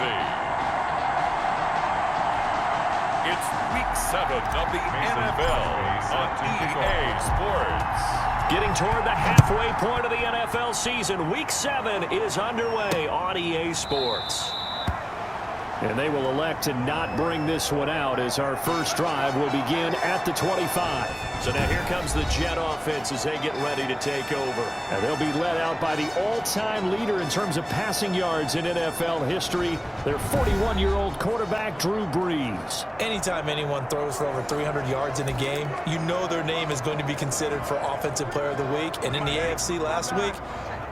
jersey. It's Week 7 of the NFL on EA Sports. Getting toward the halfway point of the NFL season, Week 7 is underway on EA Sports. And they will elect to not bring this one out as our first drive will begin at the 25. So now here comes the Jet offense as they get ready to take over. And they'll be led out by the all-time leader in terms of passing yards in NFL history, their 41-year-old quarterback, Drew Brees. Anytime anyone throws for over 300 yards in a game, you know their name is going to be considered for Offensive Player of the Week. And in the AFC last week,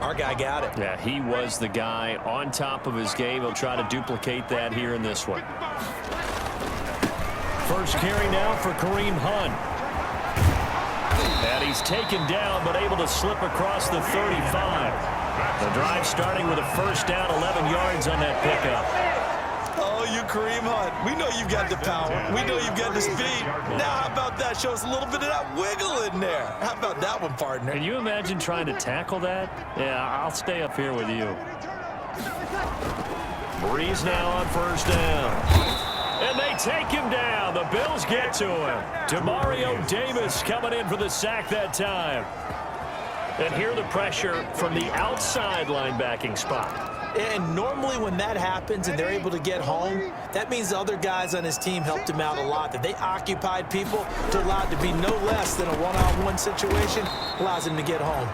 our guy got it. Yeah, he was the guy on top of his game. He'll try to duplicate that here in this one. First carry now for Kareem Hunt. And he's taken down, but able to slip across the 35. The drive starting with a first down, 11 yards on that pickup. Oh, you Kareem Hunt. We know you've got the power. We know you've got the speed. Now, how about that? Show us a little bit of that wiggle in there. How about that one, partner? Can you imagine trying to tackle that? Yeah, I'll stay up here with you. Brees now on first down. And they take him down. The Bills get to him. Demario Davis coming in for the sack that time. And here the pressure from the outside linebacking spot. And normally when that happens and they're able to get home, that means the other guys on his team helped him out a lot. That they occupied people to allow it to be no less than a one-on-one situation, allows him to get home.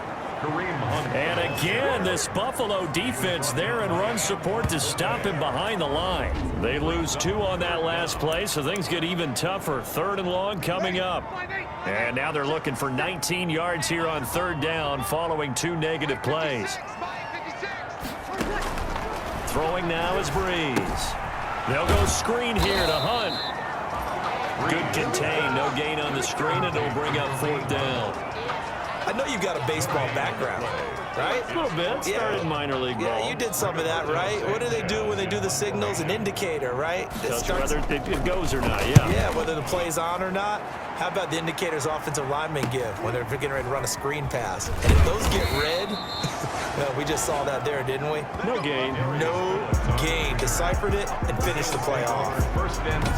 And again, this Buffalo defense there in run support to stop him behind the line. They lose 2 on that last play, so things get even tougher. 3rd and long coming up. And now they're looking for 19 yards here on 3rd down following 2 negative plays. Throwing now is Brees. They'll go screen here to Hunt. Good contain, no gain on the screen, and it'll bring up 4th down. I know you've got a baseball background, right? A little bit. Started minor league ball. Yeah, you did some of that, right? What do they do when they do the signals? An indicator, right? Tells you whether it goes or not, yeah. Yeah, whether the play's on or not. How about the indicators offensive linemen give when they're getting ready to run a screen pass? And if those get red, well, we just saw that there, didn't we? No gain. No gain. Deciphered it and finished the play off.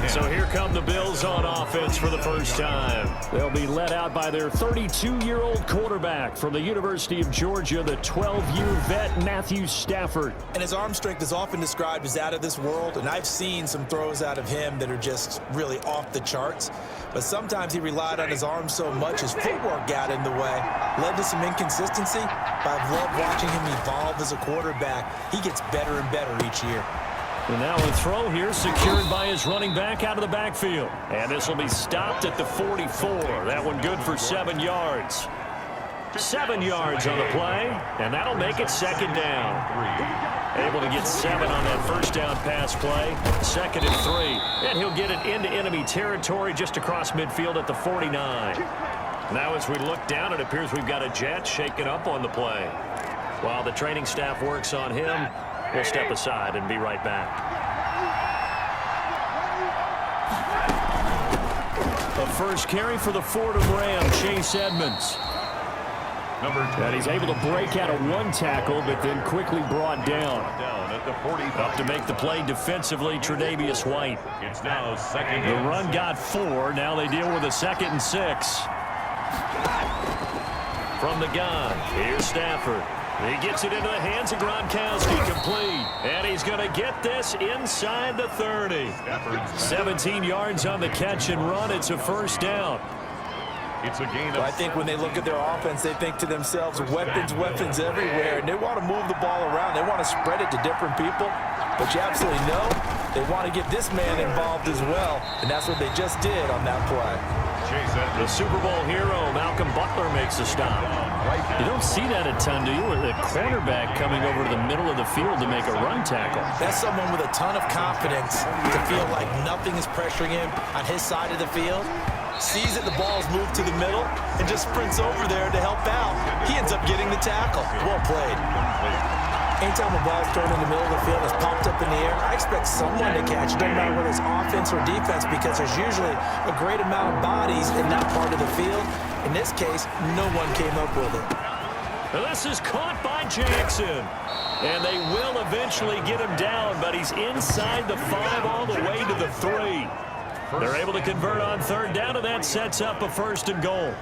So here come the Bills on offense for the first time. They'll be led out by their 32-year-old quarterback from the University of Georgia, the 12-year vet Matthew Stafford. And his arm strength is often described as out of this world, and I've seen some throws out of him that are just really off the charts. But sometimes he relied on his arm so much, his footwork got in the way, led to some inconsistency. But I've loved watching him evolve as a quarterback. He gets better and better each year. And now a throw here secured by his running back out of the backfield. And this will be stopped at the 44. That one good for 7 yards. 7 yards on the play, and that'll make it 2nd down. Able to get 7 on that first down pass play. 2nd and 3. And he'll get it into enemy territory just across midfield at the 49. Now as we look down, it appears we've got a Jet shaken up on the play. While the training staff works on him, we'll step aside and be right back. The first carry for the Fordham Ram, Chase Edmonds. And he's able to break out of 1 tackle, but then quickly brought down. Up to make the play defensively, Tre'Davious White. It's now 2nd. The run got 4. Now they deal with a 2nd and 6. From the gun, here's Stafford. He gets it into the hands of Gronkowski, complete. And he's going to get this inside the 30. 17 yards on the catch and run. It's a first down. It's a gain I think when they look at their offense, they think to themselves, weapons everywhere. And they want to move the ball around. They want to spread it to different people. But you absolutely know they want to get this man involved as well. And that's what they just did on that play. The Super Bowl hero, Malcolm Butler, makes a stop. You don't see that a ton, do you? With a cornerback coming over to the middle of the field to make a run tackle. That's someone with a ton of confidence to feel like nothing is pressuring him on his side of the field. Sees that the ball's moved to the middle and just sprints over there to help out. He ends up getting the tackle. Well played. Anytime a ball's thrown in the middle of the field and is popped up in the air, I expect someone to catch it, no matter whether it's offense or defense, because there's usually a great amount of bodies in that part of the field. In this case, no one came up with it. This is caught by Jackson. And they will eventually get him down, but he's inside the 5 all the way to the 3. They're able to convert on third down, and that sets up a 1st and goal.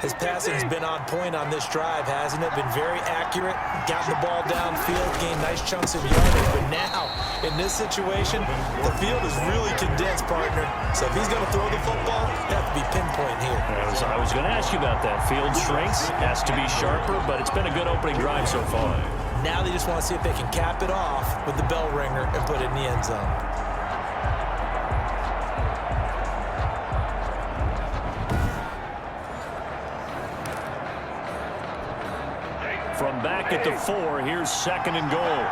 His passing's been on point on this drive, hasn't it? Been very accurate, gotten the ball downfield, gained nice chunks of yardage. But now, in this situation, the field is really condensed, partner. So if he's going to throw the football, it has to be pinpoint here. I was going to ask you about that. Field shrinks, has to be sharper, but it's been a good opening drive so far. Now they just want to see if they can cap it off with the bell ringer and put it in the end zone. From back at the 4, here's 2nd and goal.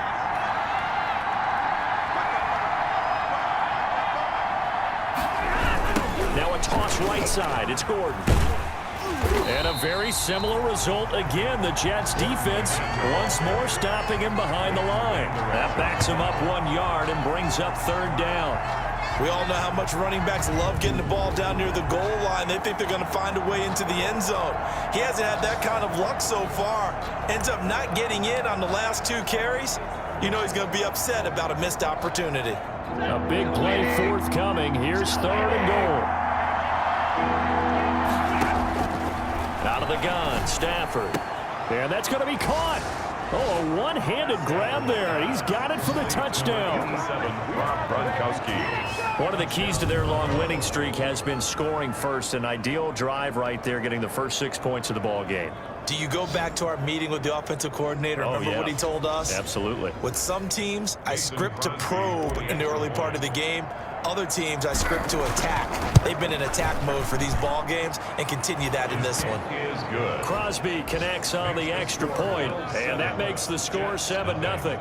Now a toss right side. It's Gordon. And a very similar result again. The Jets defense once more stopping him behind the line. That backs him up 1 yard and brings up 3rd down. We all know how much running backs love getting the ball down near the goal line. They think they're going to find a way into the end zone. He hasn't had that kind of luck so far. Ends up not getting in on the last 2 carries. You know he's going to be upset about a missed opportunity. A big play forthcoming. Here's 3rd and goal. Out of the gun, Stafford. And that's going to be caught. Oh, a one-handed grab there. He's got it for the touchdown. Rob Gronkowski. One of the keys to their long winning streak has been scoring first. An ideal drive right there, getting the first 6 points of the ball game. Do you go back to our meeting with the offensive coordinator? Remember what he told us? Absolutely. With some teams, I script to probe in the early part of the game. Other teams, I script to attack. They've been in attack mode for these ball games and continue that in this one. Is good. Crosby connects on the extra point, and that makes the score 7-0.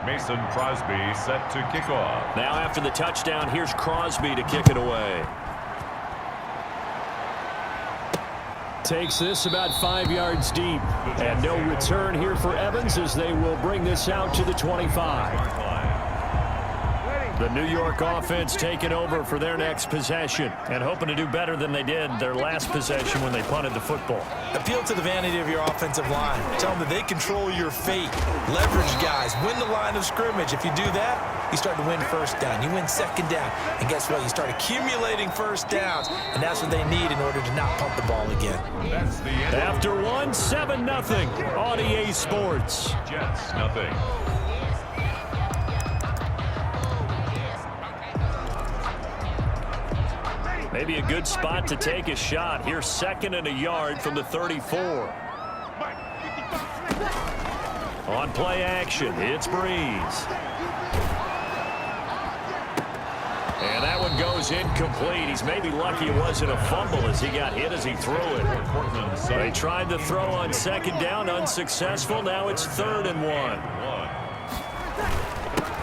Mason Crosby set to kick off. Now after the touchdown, here's Crosby to kick it away. Takes this about 5 yards deep. And no return here for Evans as they will bring this out to the 25. The New York offense taking over for their next possession and hoping to do better than they did their last possession when they punted the football. Appeal to the vanity of your offensive line. Tell them that they control your fate. Leverage guys. Win the line of scrimmage. If you do that, you start to win 1st down. You win 2nd down. And guess what? You start accumulating 1st downs. And that's what they need in order to not punt the ball again. That's the end. After 7-0 on EA Sports. Jets, nothing. Maybe a good spot to take a shot. Here's 2nd and a yard from the 34. On play action, it's Breeze. And that one goes incomplete. He's maybe lucky it wasn't a fumble as he got hit as he threw it. They tried to throw on 2nd down, unsuccessful. Now it's 3rd and 1.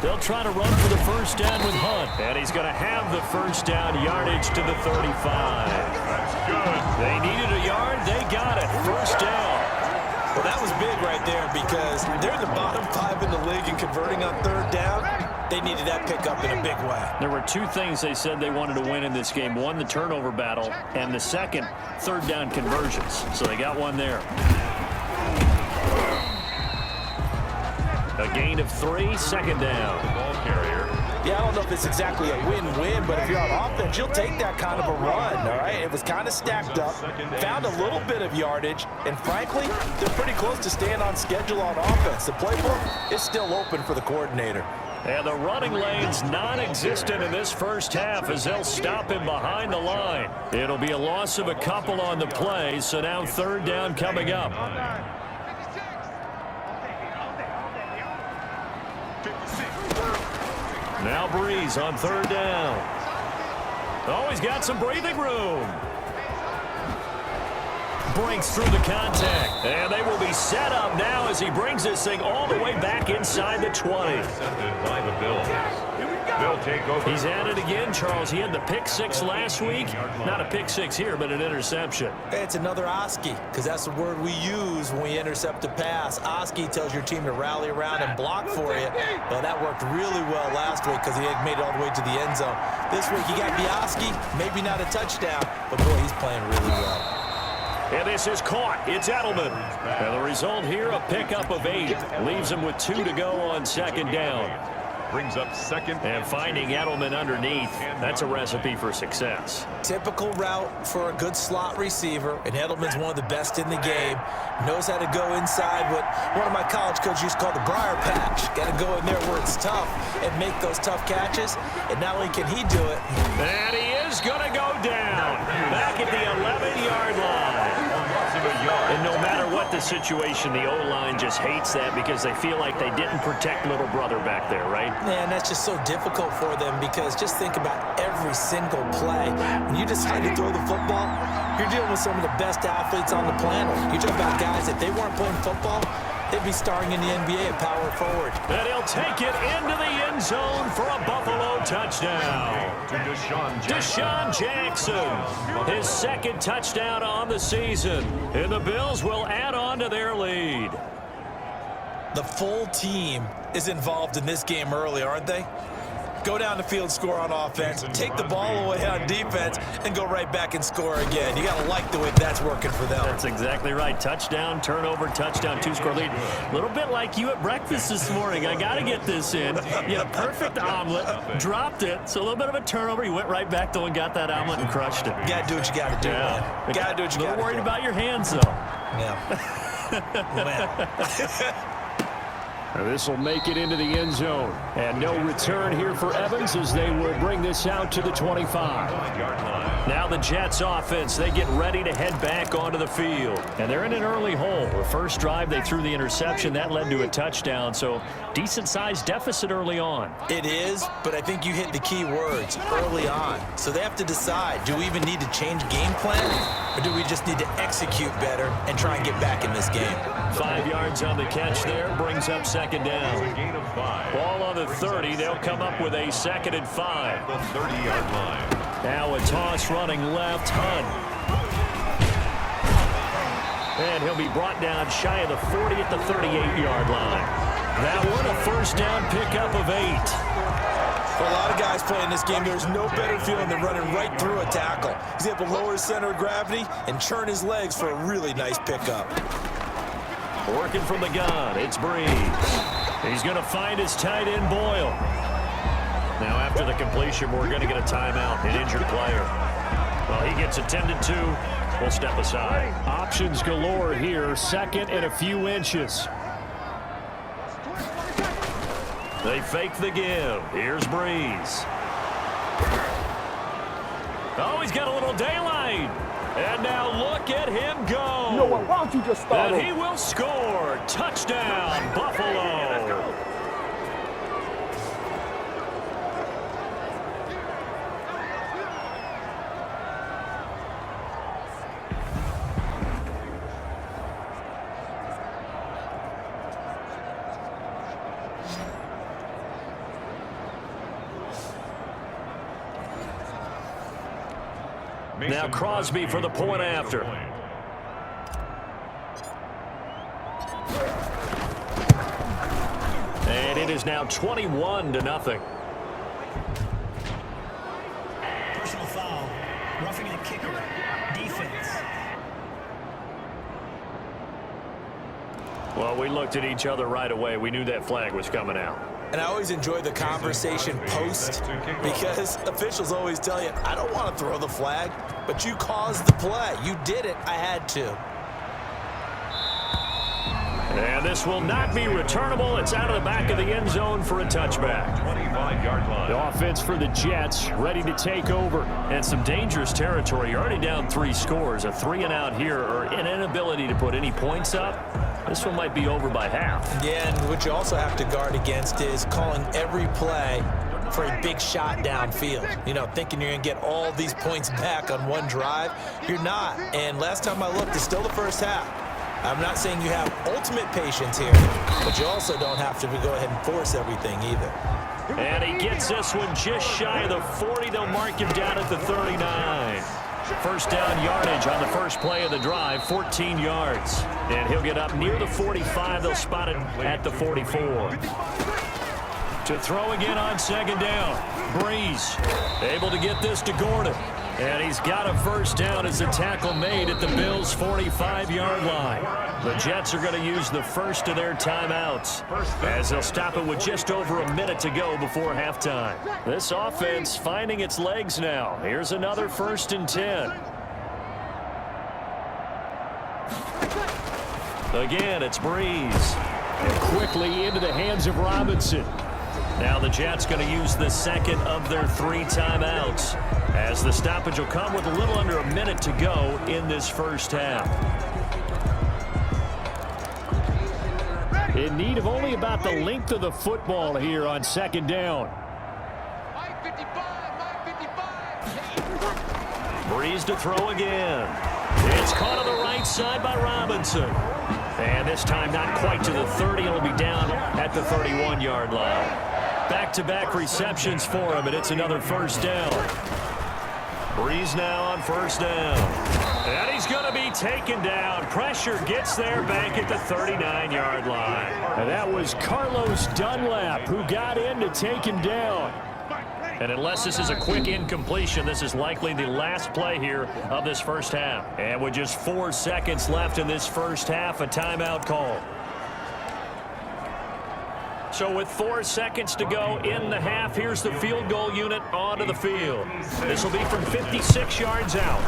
They'll try to run for the 1st down with Hunt. And he's going to have the 1st down, yardage to the 35. That's good. They needed a yard. They got it. 1st down. Well, that was big right there because they're the bottom 5 in the league in converting on 3rd down. They needed that pickup in a big way. There were 2 things they said they wanted to win in this game. One, the turnover battle, and the second, 3rd down conversions. So they got one there. A gain of 3, 2nd down. Ball carrier. Yeah, I don't know if it's exactly a win-win, but if you're on offense, you'll take that kind of a run, all right? It was kind of stacked up, found a little bit of yardage, and frankly, they're pretty close to staying on schedule on offense. The playbook is still open for the coordinator. And the running lane's non-existent in this 1st half as they'll stop him behind the line. It'll be a loss of a couple on the play, so now 3rd down coming up. Now Breeze on 3rd down. Oh, he's got some breathing room. breaks through the contact. And they will be set up now as he brings this thing all the way back inside the 20. Intercepted by the Bills. They'll take over. He's at it again, Charles. He had the pick six last week. Not a pick six here, but an interception. It's another Oski, because that's the word we use when we intercept a pass. Oski tells your team to rally around and block for you. Well, that worked really well last week because he had made it all the way to the end zone. This week, he got the Oski, maybe not a touchdown, but boy, he's playing really well. And this is caught. It's Edelman. And the result here, a pickup of 8. Leaves him with 2 to go on second down. Brings up second. And finding Edelman underneath, that's a recipe for success. Typical route for a good slot receiver, and Edelman's one of the best in the game. Knows how to go inside what one of my college coaches used to call the briar patch. Got to go in there where it's tough and make those tough catches. And not only can he do it. And he is going to go down. Back at the 11-yard line. And no matter what the situation, the O-line just hates that because they feel like they didn't protect little brother back there, right? Man, that's just so difficult for them because just think about every single play. When you decide to throw the football, you're dealing with some of the best athletes on the planet. You talk about guys, if they weren't playing football, they'd be starring in the NBA at power forward. And he'll take it into the end zone for a Buffalo touchdown. To Deshaun Jackson, his second touchdown on the season. And the Bills will add on to their lead. The full team is involved in this game early, aren't they? Go down the field, score on offense, take the ball away on defense, and go right back and score again. You got to like the way that's working for them. That's exactly right. Touchdown, turnover, touchdown, 2-score lead. A little bit like you at breakfast this morning. I got to get this in. You had a perfect omelet, dropped it, so a little bit of a turnover. You went right back, though, and got that omelet and crushed it. You got to do what you got to do, man. Got to do what you got to do. A little worried about your hands, though. Yeah. Man. This will make it into the end zone. And no return here for Evans as they will bring this out to the 25. Now the Jets offense, they get ready to head back onto the field. And they're in an early hole. The first drive, they threw the interception. That led to a touchdown, so decent-sized deficit early on. It is, but I think you hit the key words, early on. So they have to decide, do we even need to change game plan, or do we just need to execute better and try and get back in this game? 5 yards on the catch there, brings up second down. Ball on the 30, they'll come up with a 2nd and 5. The 30-yard line. Now a toss running left, Hunt. And he'll be brought down shy of the 40 at the 38-yard line. That one, a first down pickup of 8. For a lot of guys playing this game, there's no better feeling than running right through a tackle. He's able to lower his center of gravity and churn his legs for a really nice pickup. Working from the gun, it's Breeze. He's going to find his tight end, Boyle. Now, after the completion, we're going to get a timeout, an injured player. Well, he gets attended to. We'll step aside. Options galore here, 2nd and a few inches. They fake the give. Here's Breeze. Oh, he's got a little daylight. And now look at him go. You know what? Why don't you just start And he will score. Touchdown, Buffalo. Now Crosby for the point after. And it is now 21-0. Personal foul. Roughing the kicker. Defense. Well, we looked at each other right away. We knew that flag was coming out. And I always enjoy the conversation post because officials always tell you, I don't want to throw the flag, but you caused the play. You did it. I had to. And this will not be returnable. It's out of the back of the end zone for a touchback. 25-yard line. The offense for the Jets ready to take over. And some dangerous territory. You're already down 3 scores. A 3-and-out here or an inability to put any points up. This one might be over by half. Yeah, and what you also have to guard against is calling every play for a big shot downfield. You know, thinking you're going to get all these points back on one drive. You're not. And last time I looked, it's still the first half. I'm not saying you have ultimate patience here, but you also don't have to go ahead and force everything either. And he gets this one just shy of the 40. They'll mark him down at the 39. First down yardage on the first play of the drive, 14 yards. And he'll get up near the 45. They'll spot it at the 44. To throw again on second down. Breeze able to get this to Gordon. And he's got a first down as the tackle made at the Bills' 45-yard line. The Jets are going to use the first of their timeouts as they'll stop it with just over a minute to go before halftime. This offense finding its legs now. Here's another 1st and 10. Again, it's Breeze. And quickly into the hands of Robinson. Now the Jets going to use the second of their 3 timeouts as the stoppage will come with a little under a minute to go in this first half. In need of only about the length of the football here on second down. Breeze to throw again. It's caught on the right side by Robinson. And this time not quite to the 30. It'll be down at the 31-yard line. Back-to-back receptions for him, and it's another first down. Breeze now on first down. And he's going to be taken down. Pressure gets there back at the 39-yard line. And that was Carlos Dunlap who got in to take him down. And unless this is a quick incompletion, this is likely the last play here of this first half. And with just 4 seconds left in this first half, a timeout call. So with 4 seconds to go in the half, here's the field goal unit onto the field. This will be from 56 yards out.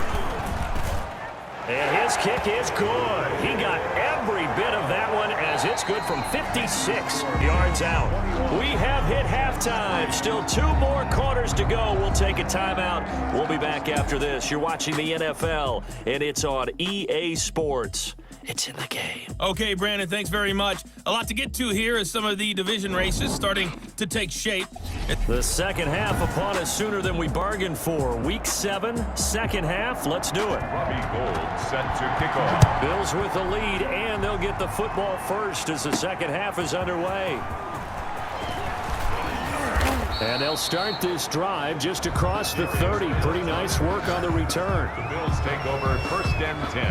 And his kick is good. He got every bit of that one as it's good from 56 yards out. We have hit halftime. Still 2 more quarters to go. We'll take a timeout. We'll be back after this. You're watching the NFL, and it's on EA Sports. It's in the game. Okay, Brandon, thanks very much. A lot to get to here as some of the division races starting to take shape. The second half upon us sooner than we bargained for. Week 7, second half. Let's do it. Robbie Gould set to kick off. Bills with the lead, and they'll get the football first as the second half is underway. And they'll start this drive just across the 30. Pretty nice work on the return. The Bills take over 1st and 10.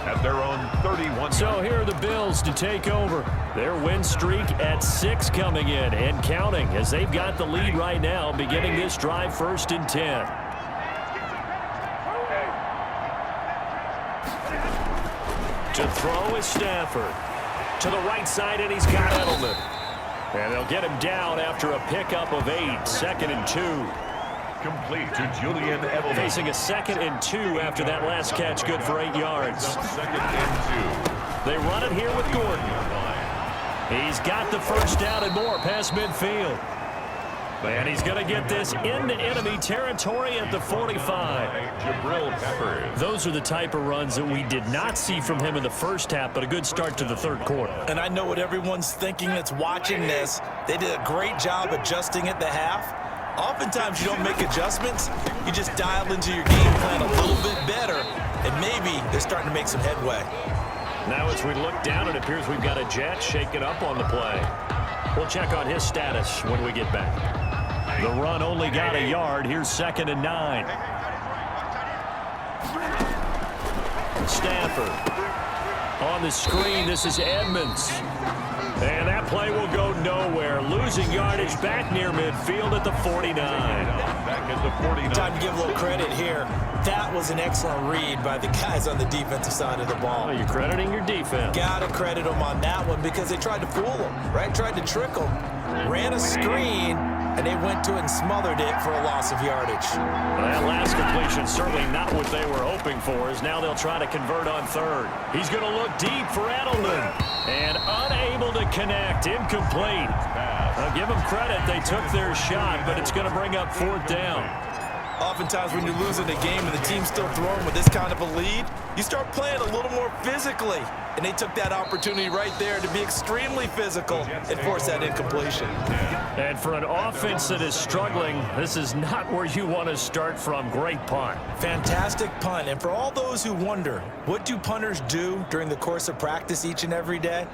At their own 31. So here are the Bills to take over. Their win streak at 6 coming in and counting as they've got the lead right now beginning this drive 1st and 10. To throw is Stafford. To the right side, and he's got Edelman. And they'll get him down after a pickup of 8. 2nd and 2. Complete to Julian Edelman. Facing a 2nd and 2 after that last catch, good for 8 yards. 2nd and 2. They run it here with Gordon. He's got the first down and more past midfield. And he's going to get this into enemy territory at the 45. Jabril Peppers. Those are the type of runs that we did not see from him in the first half, but a good start to the 3rd quarter. And I know what everyone's thinking that's watching this. They did a great job adjusting at the half. Oftentimes you don't make adjustments. You just dial into your game plan a little bit better, and maybe they're starting to make some headway. Now as we look down, it appears we've got a Jet shaking up on the play. We'll check on his status when we get back. The run only got a yard. Here's 2nd and 9. Stafford. On the screen, this is Edmonds. And that play will go nowhere. Losing yardage back near midfield at the 49. Back at the 49. Time to give a little credit here. That was an excellent read by the guys on the defensive side of the ball. Oh, you're crediting your defense. Gotta credit them on that one because they tried to fool them, right? Tried to trick them. Ran a screen, and they went to it and smothered it for a loss of yardage. Well, that last completion certainly not what they were hoping for, as now they'll try to convert on 3rd. He's going to look deep for Edelman. And unable to connect. Incomplete. I'll give them credit. They took their shot, but it's going to bring up 4th down. Oftentimes when you're losing a game and the team's still throwing with this kind of a lead, you start playing a little more physically. And they took that opportunity right there to be extremely physical and force that incompletion. And for an offense that is struggling, this is not where you want to start from. Great punt. Fantastic punt. And for all those who wonder, what do punters do during the course of practice each and every day?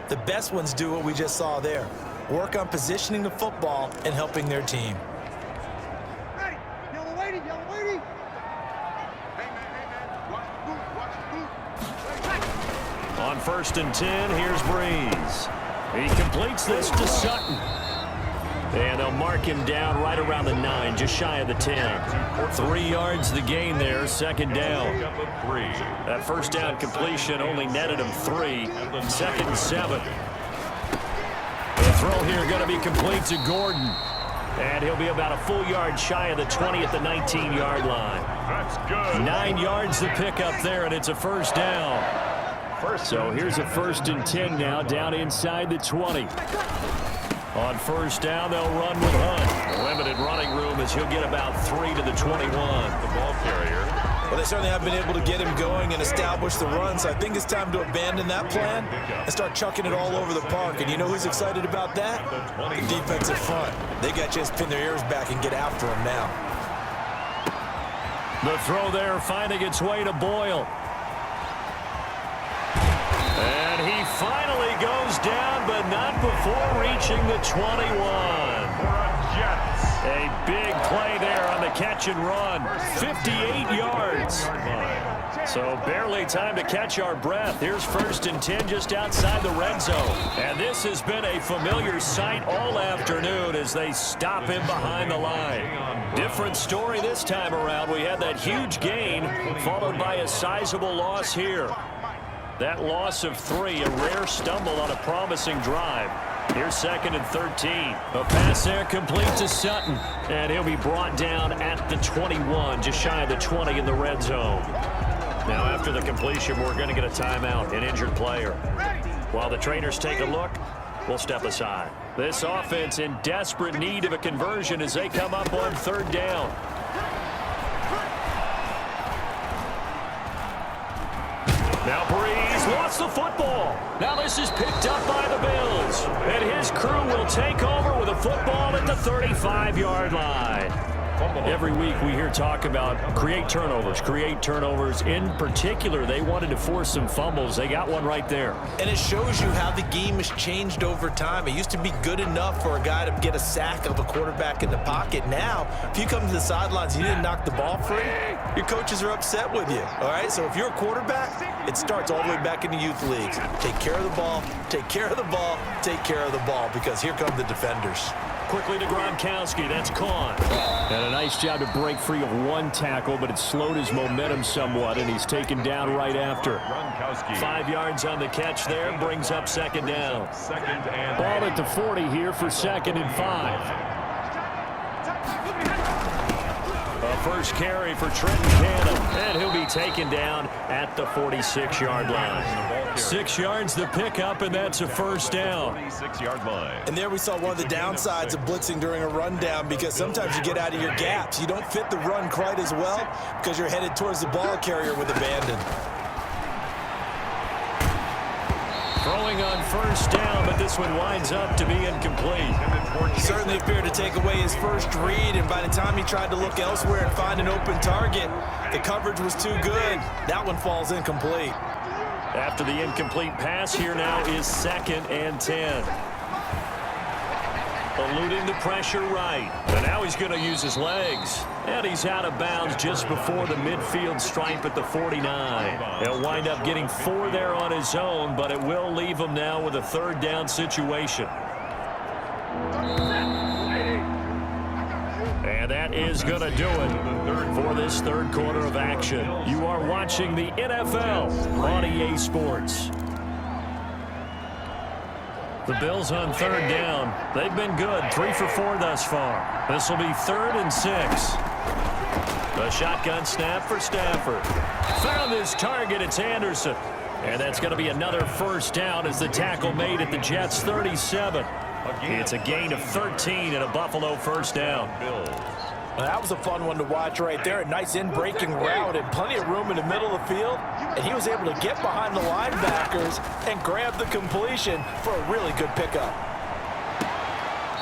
The best ones do what we just saw there. Work on positioning the football and helping their team. Hey, yellow lady, yellow lady. On 1st and 10, here's Breeze. He completes this to Sutton. And they'll mark him down right around the 9, just shy of the 10. 3 yards the gain there, 2nd down. That first down completion only netted him 3. 2nd and 7. The throw here going to be complete to Gordon. And he'll be about a full yard shy of the 20 at the 19-yard line. That's good. 9 yards to pick up there, and it's a first down. So here's a 1st and 10 now, down inside the 20. On 1st down, they'll run with Hunt. Limited running room as he'll get about 3 to the 21. The ball carrier. Well, they certainly have been able to get him going and establish the run, so I think it's time to abandon that plan and start chucking it all over the park. And you know who's excited about that? The defensive front. They got a chance to pin their ears back and get after him now. The throw there finding its way to Boyle. And he finally goes down, but not before reaching the 21. A big play there on the catch and run. 58 yards. So barely time to catch our breath. Here's 1st and 10 just outside the red zone. And this has been a familiar sight all afternoon as they stop him behind the line. Different story this time around. We had that huge gain followed by a sizable loss here. That loss of 3, a rare stumble on a promising drive. Here's 2nd and 13. A pass there complete to Sutton. And he'll be brought down at the 21, just shy of the 20 in the red zone. Now after the completion, we're going to get a timeout, an injured player. While the trainers take a look, we'll step aside. This offense in desperate need of a conversion as they come up on 3rd down. Now Breeze lost the football. Now this is picked up by the Bills. And his crew will take over with a football at the 35-yard line. Every week we hear talk about create turnovers. In particular, they wanted to force some fumbles. They got one right there. And it shows you how the game has changed over time. It used to be good enough for a guy to get a sack of a quarterback in the pocket. Now, if you come to the sidelines and you didn't knock the ball free, your coaches are upset with you. All right, so if you're a quarterback, it starts all the way back in the youth leagues. Take care of the ball, take care of the ball, take care of the ball, because here come the defenders. Quickly to Gronkowski. That's Kahn. And a nice job to break free of 1 tackle, but it slowed his momentum somewhat, and he's taken down right after. 5 yards on the catch there, brings up 2nd down. Ball at the 40 here for 2nd and 5. A first carry for Trenton Cannon, and he'll be taken down at the 46-yard line. 6 yards the pickup, and that's a first down. 46-yard line. And there we saw one of the downsides of blitzing during a rundown, because sometimes you get out of your gaps. You don't fit the run quite as well because you're headed towards the ball carrier with abandon. Throwing on 1st down, but this one winds up to be incomplete. Certainly appeared to take away his first read, and by the time he tried to look elsewhere and find an open target, the coverage was too good. That one falls incomplete. After the incomplete pass, here now is 2nd and 10. Eluding the pressure right. And now he's going to use his legs. And he's out of bounds just before the midfield stripe at the 49. He'll wind up getting 4 there on his own, but it will leave him now with a 3rd down situation. And that is going to do it for this 3rd quarter of action. You are watching the NFL on EA Sports. The Bills on 3rd down. They've been good. 3 for 4 thus far. This will be 3rd and 6. A shotgun snap for Stafford. Found his target. It's Anderson. And that's going to be another first down as the tackle made at the Jets' 37. It's a gain of 13 and a Buffalo first down. Well, that was a fun one to watch right there. A nice in-breaking route and plenty of room in the middle of the field. And he was able to get behind the linebackers and grab the completion for a really good pickup.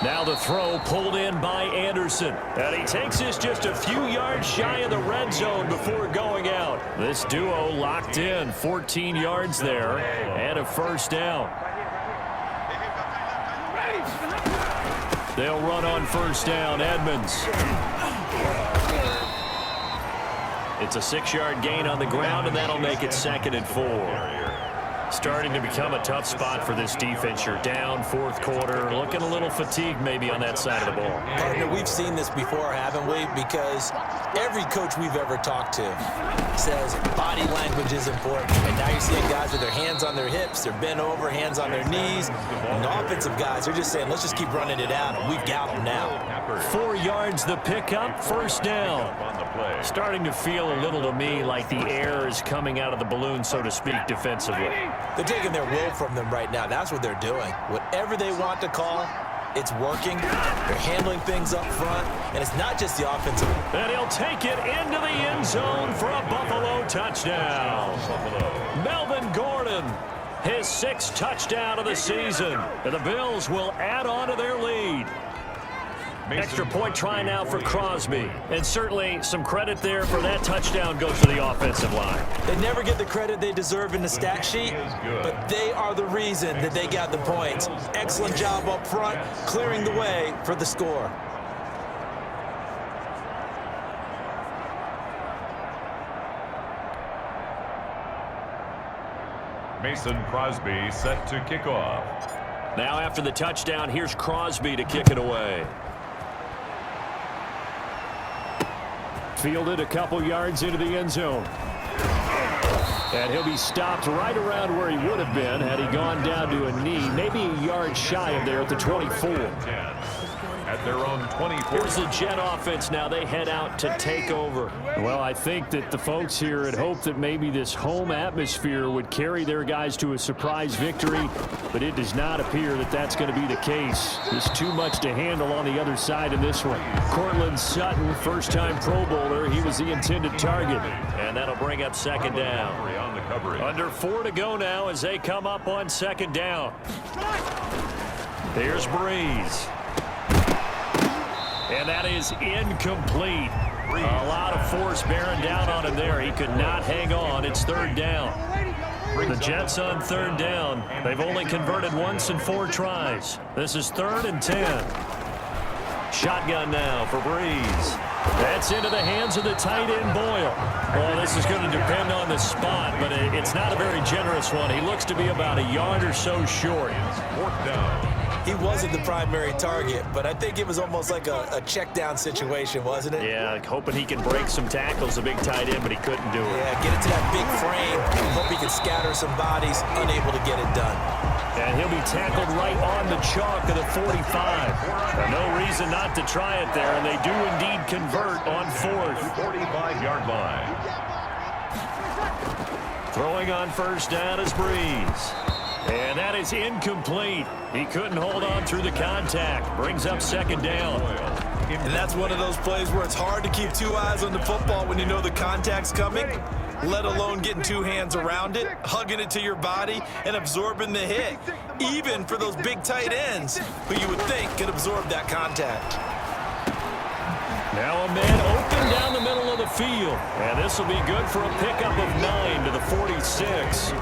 Now the throw pulled in by Anderson. And he takes this just a few yards shy of the red zone before going out. This duo locked in, 14 yards there, and a first down. They'll run on first down, Edmonds. It's a 6-yard gain on the ground, and that'll make it 2nd and 4. Starting to become a tough spot for this defense. You're down, fourth quarter, looking a little fatigued maybe on that side of the ball. Partner, we've seen this before, haven't we? Because every coach we've ever talked to says body language is important. And now you're seeing guys with their hands on their hips, they're bent over, hands on their knees. And the offensive guys are just saying, let's just keep running it out, and we've got them now. 4 yards the pickup, first down. Starting to feel a little to me like the air is coming out of the balloon, so to speak, defensively. They're taking their will from them right now. That's what they're doing. Whatever they want to call, it's working. They're handling things up front, and it's not just the offensive. And he'll take it into the end zone for a Buffalo touchdown. Melvin Gordon, his 6th touchdown of the season. And the Bills will add on to their lead. Extra point try now for Crosby. And certainly some credit there for that touchdown goes to the offensive line. They never get the credit they deserve in the stat sheet, but they are the reason that they got the points. Excellent job up front, clearing the way for the score. Mason Crosby set to kick off. Now after the touchdown, here's Crosby to kick it away. Fielded a couple yards into the end zone. And he'll be stopped right around where he would have been had he gone down to a knee, maybe a yard shy of there at the 24. At their own 24. Here's the Jet offense now. They head out to take over. Well, I think that the folks here had hoped that maybe this home atmosphere would carry their guys to a surprise victory, but it does not appear that that's going to be the case. There's too much to handle on the other side in this one. Cortland Sutton, first-time Pro Bowler. He was the intended target. And that'll bring up 2nd down. Under 4 to go now as they come up on 2nd down. Here's Breeze. And that is incomplete. A lot of force bearing down on him there. He could not hang on. It's 3rd down. The Jets on 3rd down. They've only converted once in 4 tries. This is 3rd and 10. Shotgun now for Breeze. That's into the hands of the tight end, Boyle. Well, this is going to depend on the spot, but it's not a very generous one. He looks to be about a yard or so short. 4th down. He wasn't the primary target, but I think it was almost like a check down situation, wasn't it? Yeah, hoping he can break some tackles, a big tight end, but he couldn't do it. Yeah, get it to that big frame. Hope he can scatter some bodies, unable to get it done. And he'll be tackled right on the chalk of the 45. No reason not to try it there, and they do indeed convert on 4th. 45-yard line. Throwing on first down is Breeze. And that is incomplete. He couldn't hold on through the contact. Brings up 2nd down. And that's one of those plays where it's hard to keep 2 eyes on the football when you know the contact's coming, let alone getting 2 hands around it, hugging it to your body, and absorbing the hit, even for those big tight ends who you would think could absorb that contact. Now a man open down the middle of the field. And this will be good for a pickup of 9 to the 46.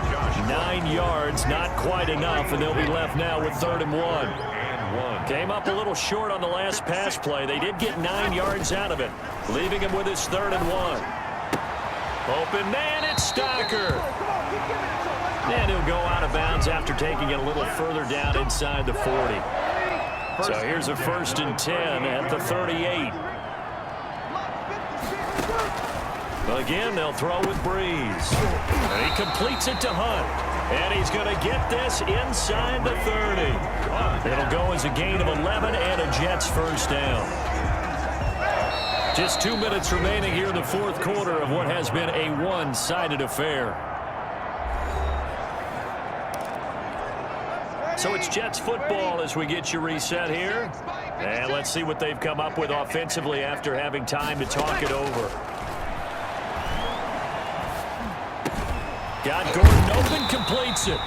9 yards, not quite enough, and they'll be left now with 3rd and 1. Came up a little short on the last pass play. They did get 9 yards out of it, leaving him with his 3rd and 1. Open man, it's Stocker. And he'll go out of bounds after taking it a little further down inside the 40. So here's a 1st and 10 at the 38. Again, they'll throw with Breeze. And he completes it to Hunt. And he's going to get this inside the 30. It'll go as a gain of 11 and a Jets first down. Just 2 minutes remaining here in the 4th quarter of what has been a one-sided affair. So it's Jets football as we get you reset here. And let's see what they've come up with offensively after having time to talk it over. Got Gordon open, completes it.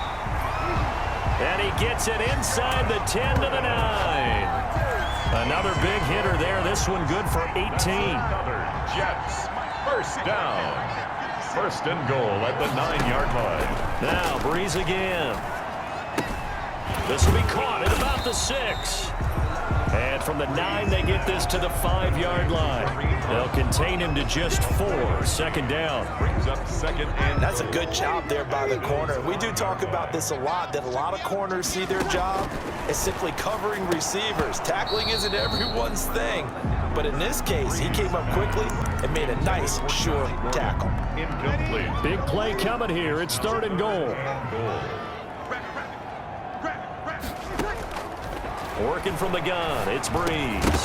And he gets it inside the 10 to the 9. Another big hitter there. This one good for 18. Another Jets. First down. First and goal at the 9-yard line. Now Breeze again. This will be caught at about the 6. And from the 9, they get this to the 5-yard line. They'll contain him to just 4. Second down. Brings up second and That's a good job there by the corner. We do talk about this a lot, that a lot of corners see their job as simply covering receivers. Tackling isn't everyone's thing. But in this case, he came up quickly and made a nice, sure tackle. incomplete. Big play coming here. It's 3rd and goal. Working from the gun, it's Breeze.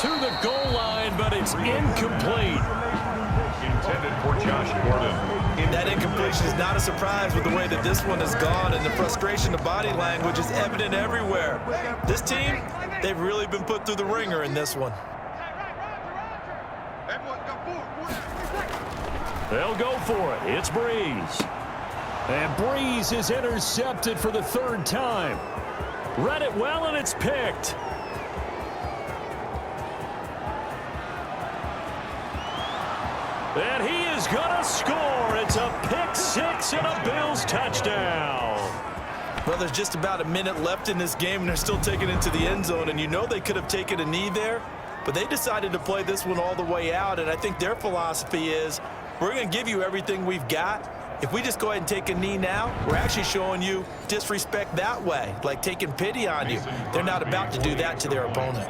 To the goal line, but it's incomplete. Intended for Josh Gordon. That incompletion is not a surprise with the way that this one has gone, and the frustration of body language is evident everywhere. This team, they've really been put through the ringer in this one. They'll go for it. It's Breeze. And Breeze is intercepted for the 3rd time. Read it well, and it's picked. And he is going to score. It's a pick 6 and a Bills touchdown. Well, there's just about a minute left in this game, and they're still taking it to the end zone. And you know they could have taken a knee there, but they decided to play this one all the way out. And I think their philosophy is, we're going to give you everything we've got. If we just go ahead and take a knee now, we're actually showing you disrespect that way, like taking pity on you. They're not about to do that to their opponent.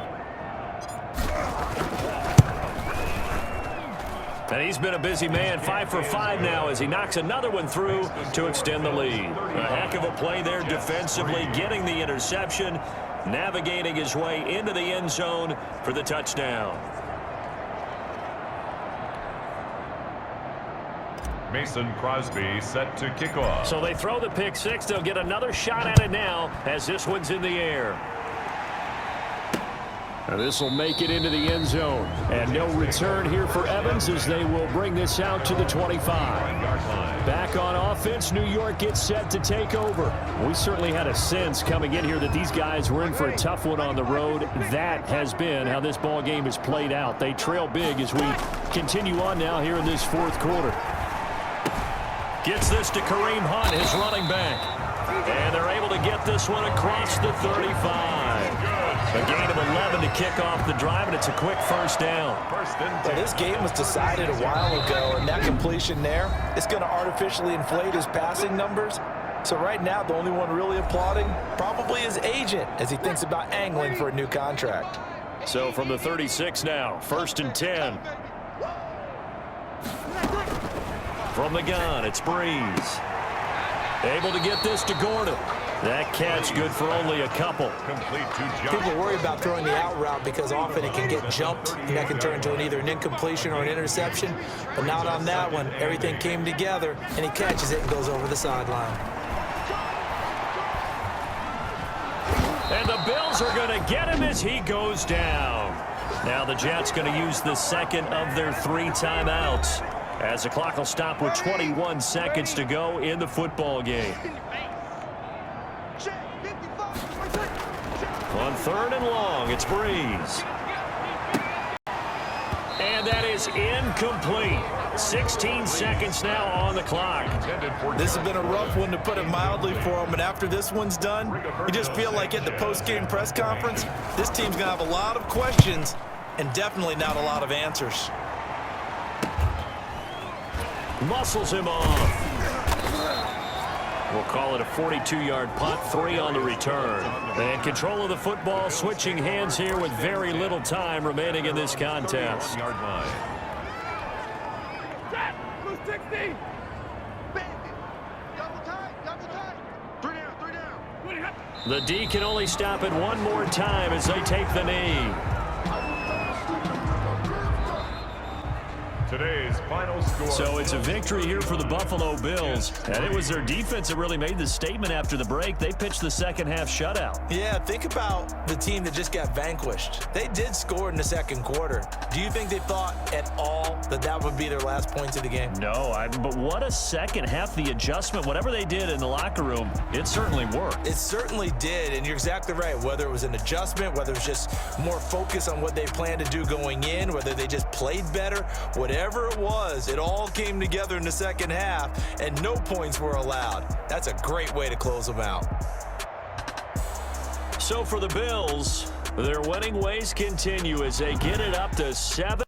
And he's been a busy man, 5 for 5 now as he knocks another one through to extend the lead. A heck of a play there defensively, getting the interception, navigating his way into the end zone for the touchdown. Mason Crosby set to kick off. So they throw the pick 6. They'll get another shot at it now as this one's in the air. And this will make it into the end zone. And no return here for Evans as they will bring this out to the 25. Back on offense, New York gets set to take over. We certainly had a sense coming in here that these guys were in for a tough one on the road. That has been how this ball game has played out. They trail big as we continue on now here in this 4th quarter. Gets this to Kareem Hunt, his running back. And they're able to get this one across the 35. A gain of 11 to kick off the drive, and it's a quick first down. Well, this game was decided a while ago, and that completion there is going to artificially inflate his passing numbers. So right now, the only one really applauding probably his agent as he thinks about angling for a new contract. So from the 36 now, 1st and 10. From the gun, it's Breeze. Able to get this to Gordon. That catch good for only a couple. Complete to Josh. People worry about throwing the out route because often it can get jumped, and that can turn into either an incompletion or an interception. But not on that one. Everything came together, and he catches it and goes over the sideline. And the Bills are going to get him as he goes down. Now the Jets going to use the 2nd of their 3 timeouts, as the clock will stop with 21 seconds to go in the football game. On 3rd and long, it's Breeze. And that is incomplete. 16 seconds now on the clock. This has been a rough one, to put it mildly, for him. And after this one's done, you just feel like at the post-game press conference, this team's going to have a lot of questions and definitely not a lot of answers. Muscles him off. We'll call it a 42-yard punt, 3 on the return. And control of the football, switching hands here with very little time remaining in this contest. Yard line. The D can only stop it one more time as they take the knee. Today's Today's final score. So it's a victory here for the Buffalo Bills. And it was their defense that really made the statement after the break. They pitched the second half shutout. Yeah, think about the team that just got vanquished. They did score in the second quarter. Do you think they thought at all that that would be their last points of the game? No, but what a second half. The adjustment, whatever they did in the locker room, it certainly worked. It certainly did, and you're exactly right. Whether it was an adjustment, whether it was just more focus on what they planned to do going in, whether they just played better, whatever it was, it all came together in the second half, and no points were allowed. That's a great way to close them out. So for the Bills, their winning ways continue as they get it up to 7.